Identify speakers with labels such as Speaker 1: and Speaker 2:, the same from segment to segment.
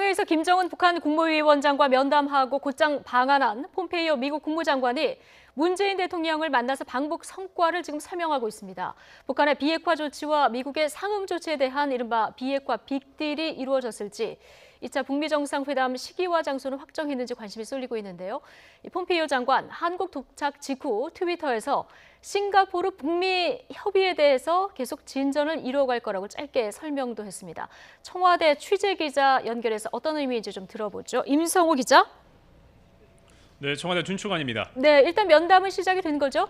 Speaker 1: 평양에서 김정은 북한 국무위원장과 면담하고 곧장 방한한 폼페이오 미국 국무장관이 문재인 대통령을 만나서 방북 성과를 지금 설명하고 있습니다. 북한의 비핵화 조치와 미국의 상응 조치에 대한 이른바 비핵화 빅딜이 이루어졌을지, 2차 북미 정상회담 시기와 장소는 확정했는지 관심이 쏠리고 있는데요. 폼페이오 장관 한국 도착 직후 트위터에서 싱가포르 북미 협의에 대해서 계속 진전을 이루어갈 거라고 짧게 설명도 했습니다. 청와대 취재기자 연결해서 어떤 의미인지 좀 들어보죠. 임성호 기자.
Speaker 2: 네, 청와대 준축관입니다.
Speaker 1: 네, 일단 면담은 시작이 된 거죠?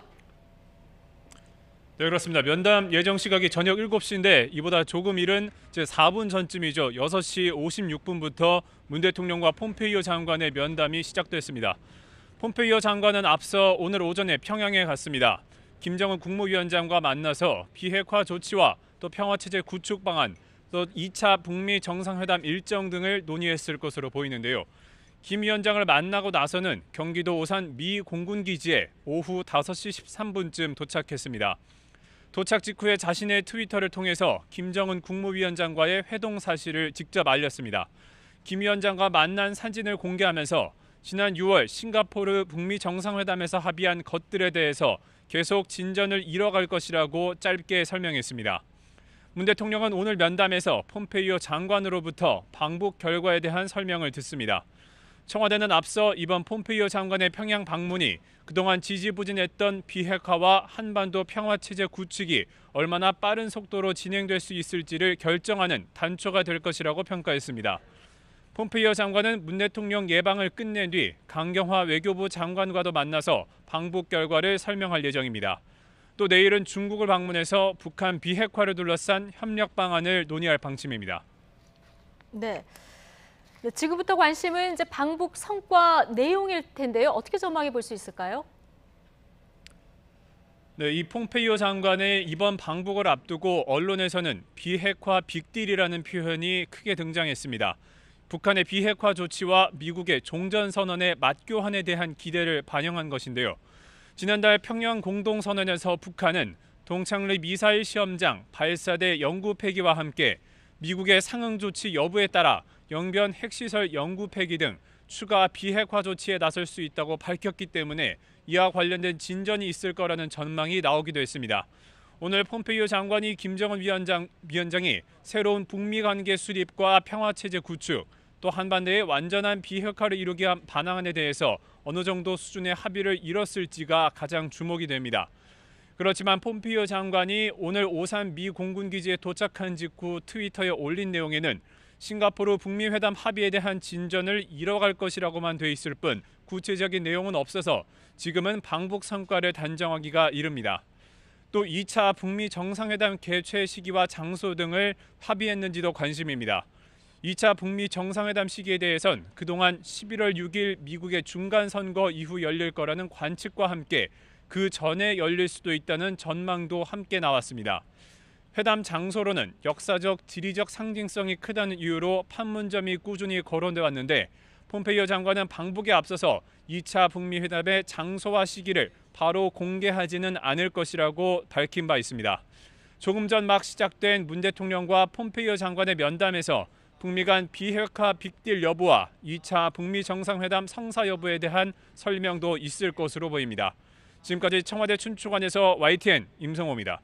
Speaker 2: 네, 그렇습니다. 면담 예정 시각이 저녁 7시인데 이보다 조금 이른 4분 전쯤이죠. 6시 56분부터 문 대통령과 폼페이오 장관의 면담이 시작됐습니다. 폼페이오 장관은 앞서 오늘 오전에 평양에 갔습니다. 김정은 국무위원장과 만나서 비핵화 조치와 또 평화체제 구축 방안, 또 2차 북미 정상회담 일정 등을 논의했을 것으로 보이는데요. 김 위원장을 만나고 나서는 경기도 오산 미 공군기지에 오후 5시 13분쯤 도착했습니다. 도착 직후에 자신의 트위터를 통해서 김정은 국무위원장과의 회동 사실을 직접 알렸습니다. 김 위원장과 만난 사진을 공개하면서 지난 6월 싱가포르 북미 정상회담에서 합의한 것들에 대해서 계속 진전을 이뤄갈 것이라고 짧게 설명했습니다. 문 대통령은 오늘 면담에서 폼페이오 장관으로부터 방북 결과에 대한 설명을 듣습니다. 청와대는 앞서 이번 폼페이오 장관의 평양 방문이 그동안 지지부진했던 비핵화와 한반도 평화체제 구축이 얼마나 빠른 속도로 진행될 수 있을지를 결정하는 단초가 될 것이라고 평가했습니다. 폼페이오 장관은 문 대통령 예방을 끝낸 뒤 강경화 외교부 장관과도 만나서 방북 결과를 설명할 예정입니다. 또 내일은 중국을 방문해서 북한 비핵화를 둘러싼 협력 방안을 논의할 방침입니다.
Speaker 1: 네. 지금부터 관심은 이제 방북 성과 내용일 텐데요. 어떻게 전망해 볼 수 있을까요?
Speaker 2: 네, 이 폼페이오 장관의 이번 방북을 앞두고 언론에서는 비핵화 빅딜이라는 표현이 크게 등장했습니다. 북한의 비핵화 조치와 미국의 종전선언의 맞교환에 대한 기대를 반영한 것인데요. 지난달 평양 공동선언에서 북한은 동창리 미사일 시험장 발사대 영구 폐기와 함께 미국의 상응 조치 여부에 따라 영변 핵시설 영구 폐기 등 추가 비핵화 조치에 나설 수 있다고 밝혔기 때문에 이와 관련된 진전이 있을 거라는 전망이 나오기도 했습니다. 오늘 폼페이오 장관이 김정은 위원장이 새로운 북미 관계 수립과 평화체제 구축, 또 한반도의 완전한 비핵화를 이루기 위한 반항안에 대해서 어느 정도 수준의 합의를 이뤘을지가 가장 주목이 됩니다. 그렇지만 폼페이오 장관이 오늘 오산 미 공군기지에 도착한 직후 트위터에 올린 내용에는 싱가포르 북미 회담 합의에 대한 진전을 이뤄갈 것이라고만 돼 있을 뿐 구체적인 내용은 없어서 지금은 방북 성과를 단정하기가 이릅니다. 또 2차 북미 정상회담 개최 시기와 장소 등을 합의했는지도 관심입니다. 2차 북미 정상회담 시기에 대해선 그동안 11월 6일 미국의 중간선거 이후 열릴 거라는 관측과 함께 그 전에 열릴 수도 있다는 전망도 함께 나왔습니다. 회담 장소로는 역사적, 지리적 상징성이 크다는 이유로 판문점이 꾸준히 거론돼 왔는데 폼페이오 장관은 방북에 앞서서 2차 북미 회담의 장소와 시기를 바로 공개하지는 않을 것이라고 밝힌 바 있습니다. 조금 전 막 시작된 문 대통령과 폼페이오 장관의 면담에서 북미 간 비핵화 빅딜 여부와 2차 북미 정상회담 성사 여부에 대한 설명도 있을 것으로 보입니다. 지금까지 청와대 춘추관에서 YTN 임성호입니다.